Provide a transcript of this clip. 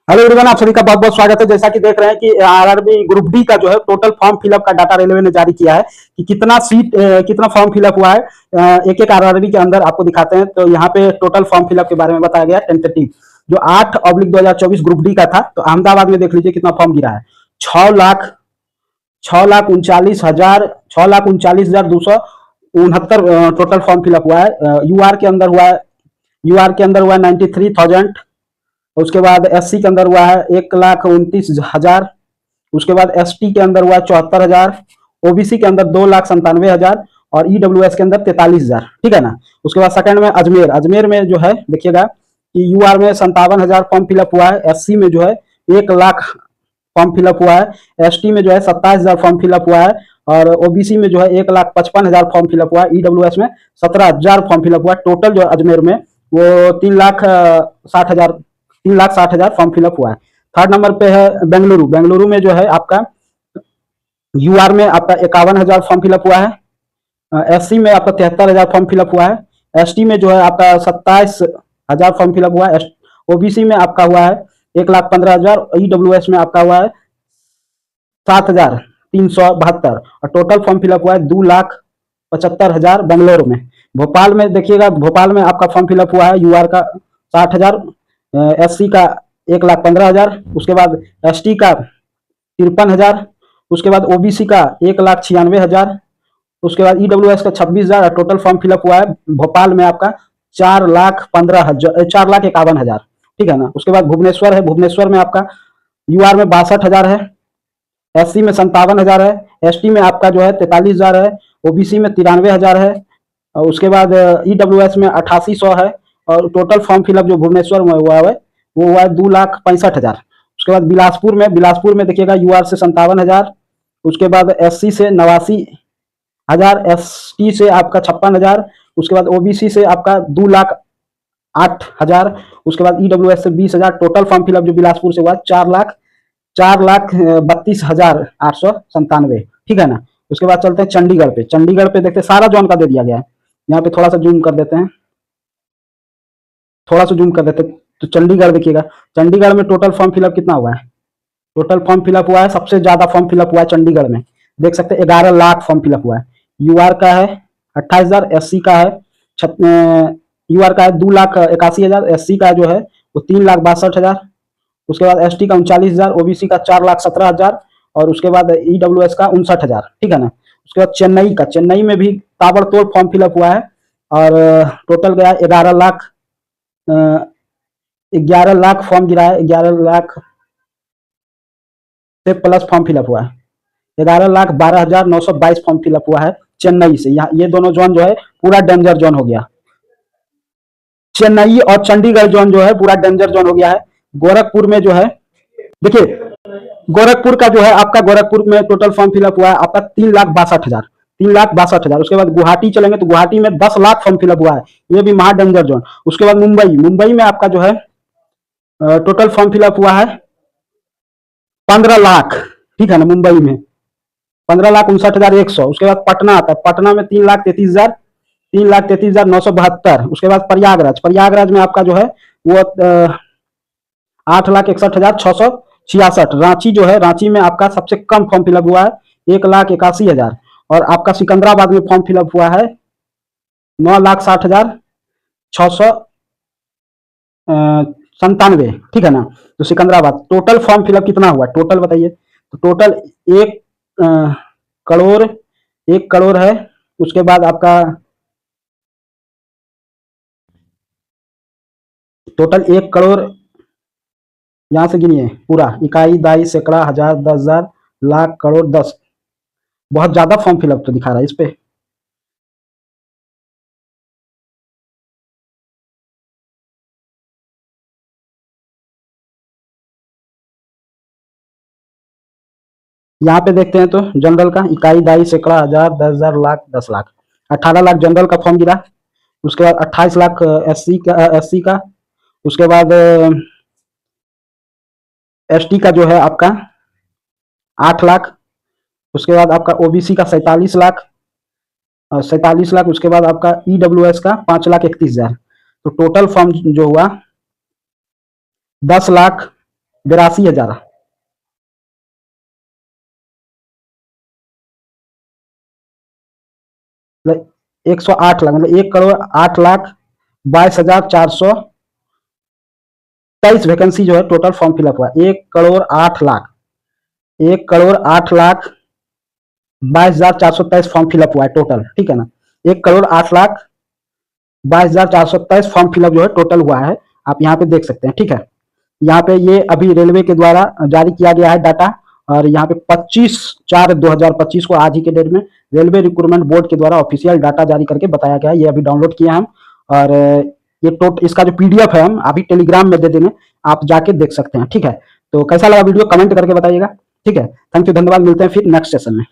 Hello everyone, आप सभी का बहुत बहुत स्वागत है। जैसा कि देख रहे हैं कि आरआरबी ग्रुप डी का जो है टोटल फॉर्म फिलअप का डाटा रेलवे ने जारी किया है कि कितना फॉर्म फिलअप हुआ है। एक एक आरआरबी के अंदर आपको दिखाते हैं। तो यहाँ पे टोटल फॉर्म फिलअप के बारे में बताया गया टेंटेटिव जो 8/2024 ग्रुप डी का था। तो अहमदाबाद में देख लीजिए कितना फॉर्म गिरा है। 6,39,269 टोटल फॉर्म फिलअप हुआ है। यूआर के अंदर हुआ है। यूआर के अंदर हुआ है 93,000। उसके बाद एससी के अंदर हुआ है 1,29,000। उसके बाद एसटी के अंदर हुआ 74,000। ओबीसी के अंदर 2,97,000 और ईडब्ल्यूएस के अंदर 43,000। ठीक है ना। उसके बाद सेकंड में अजमेर में जो है देखिएगा कि यूआर में 57,000 फॉर्म फिलअप हुआ है। एससी में जो है 1,00,000 फॉर्म फिलअप हुआ है। एसटी में जो है 27,000 फॉर्म फिलअप हुआ है और ओबीसी में जो है 1,55,000 फॉर्म फिलअप हुआ है। ईडब्ल्यूएस में 17,000 फॉर्म फिलअप हुआ है। टोटल जो अजमेर में वो 3,60,000 फॉर्म फिलअप हुआ है। थर्ड नंबर पे है बेंगलुरु में जो है आपका यूआर में आपका 51,000 फॉर्म फिलअप हुआ है। एससी में आपका 73,000 फॉर्म फिलअप हुआ है। एसटी में जो है आपका 27,000 फॉर्म फिलअप हुआ है। ओबीसी में आपका हुआ है 1,15,000। ईडब्ल्यूएस में आपका हुआ है 7,372 और टोटल फॉर्म फिलअप हुआ है 2,75,000 बेंगलोर में। भोपाल में देखिएगा, भोपाल में आपका फॉर्म फिलअप हुआ है यूआर का 60,000, एससी का 1,15,000, उसके बाद एसटी का 53,000, उसके बाद ओबीसी का 1,96,000, उसके बाद ईडब्ल्यूएस का 26,000 और टोटल फॉर्म फिलअप हुआ है भोपाल में आपका 4,51,000। ठीक है ना। उसके बाद भुवनेश्वर है। भुवनेश्वर में आपका यूआर में 62,000 है। एससी में 57,000 है। एसटी में आपका जो है 43,000 है। ओबीसी में 93,000 है और उसके बाद ईडब्ल्यूएस में 8800 है और टोटल फॉर्म फिलअप जो भुवनेश्वर में हुआ है वो हुआ है 2,65,000। उसके बाद बिलासपुर में देखिएगा यूआर से 57,000, उसके बाद एससी से 89,000, एसटी से आपका 56,000, उसके बाद ओबीसी से आपका 2,08,000, उसके बाद ईडब्ल्यूएस से 20,000। टोटल फॉर्म फिलअप जो बिलासपुर से हुआ 4,32,897। ठीक है ना। उसके बाद चलते हैं चंडीगढ़ पे। चंडीगढ़ पे देखते हैं सारा जोन का दे दिया गया है। यहाँ पे थोड़ा सा जूम कर देते हैं, तो चंडीगढ़ देखिएगा। चंडीगढ़ में टोटल फॉर्म फिलअप कितना हुआ है। टोटल फॉर्म फिलअप हुआ है, सबसे ज्यादा फॉर्म फिलअप हुआ है चंडीगढ़ में। देख सकते हैं 11 लाख फॉर्म फिलअप हुआ है। यूआर का है 28,000, एससी का है यूआर का है 2,81,000, एससी का जो है वो 3,62,000, उसके बाद एसटी का 39,000, ओबीसी का 4,17,000 और उसके बाद ईडब्ल्यूएस का 59,000। ठीक है ना। उसके बाद चेन्नई में भी ताबड़तोड़ फॉर्म फिलअप हुआ है और टोटल गया 11 लाख फॉर्म गिरा है। 11 लाख से प्लस फॉर्म फिलअप हुआ है। 11,12,922 फॉर्म फिलअप हुआ है चेन्नई से। यहाँ ये दोनों जोन जो है पूरा डेंजर जोन हो गया। चेन्नई और चंडीगढ़ जोन जो है पूरा डेंजर जोन हो गया है। गोरखपुर में जो है देखिए, गोरखपुर का जो है आपका गोरखपुर में टोटल फॉर्म फिलअप हुआ है आपका 3,62,000। 3,62,000। उसके बाद गुवाहाटी चलेंगे तो गुवाहाटी में 10 लाख फॉर्म फिलअप हुआ है। ये भी महा डेंजर जोन। उसके बाद मुंबई में आपका जो है टोटल फॉर्म फिलअप हुआ है 15 लाख। ठीक है ना। मुंबई में 15,59,100। उसके बाद पटना आता है। पटना में 3,33,000, 3,33,972। उसके बाद प्रयागराज में आपका जो है वो 8,61,666। रांची जो है, रांची में आपका सबसे कम फॉर्म फिलअप हुआ है 1,81,000 और आपका सिकंदराबाद में फॉर्म फिलअप हुआ है 9,60,697। ठीक है ना। तो सिकंदराबाद टोटल फॉर्म फिलअप कितना हुआ, टोटल बताइए। तो टोटल 1 करोड़ 1 करोड़ है। उसके बाद आपका टोटल 1 करोड़, यहां से गिनिए पूरा, इकाई, दाई, सैकड़ा, हजार, 10,000, लाख, करोड़, 10। बहुत ज्यादा फॉर्म फिलअप तो दिखा रहा है इस पे। यहाँ पे देखते हैं तो जनरल का इकाई, दाई, सैकड़ा, हजार, 10,000, लाख, 10 लाख। 18 लाख जनरल का फॉर्म गिरा। उसके बाद 28 लाख एससी का। उसके बाद एसटी का जो है आपका 8 लाख। उसके बाद आपका ओबीसी का 47 लाख, 47 लाख। उसके बाद आपका ईडब्ल्यूएस का 5,31,000। तो टोटल फॉर्म जो हुआ 10 लाख 82,000। 108 लाख मतलब 1,08,22,423 वैकेंसी जो है टोटल फॉर्म फिलअप हुआ। 1,08,00,000 1,08,22,423 फॉर्म फिलअप हुआ है टोटल, ठीक है ना। 1,08,22,423 फॉर्म फिलअप जो है टोटल हुआ है, आप यहाँ पे देख सकते हैं, ठीक है। यहाँ पे ये अभी रेलवे के द्वारा जारी किया गया है डाटा, और यहाँ पे 25/4/2025 को आज ही के डेट में रेलवे रिक्रूटमेंट बोर्ड के द्वारा ऑफिशियल डाटा जारी करके बताया गया है। ये अभी डाउनलोड किया हम, और ये इसका जो पीडीएफ है हम अभी टेलीग्राम में दे देंगे, आप जाके देख सकते हैं, ठीक है। तो कैसा लगा वीडियो कमेंट करके बताइएगा, ठीक है। थैंक यू, धन्यवाद, मिलते हैं फिर नेक्स्ट सेशन में।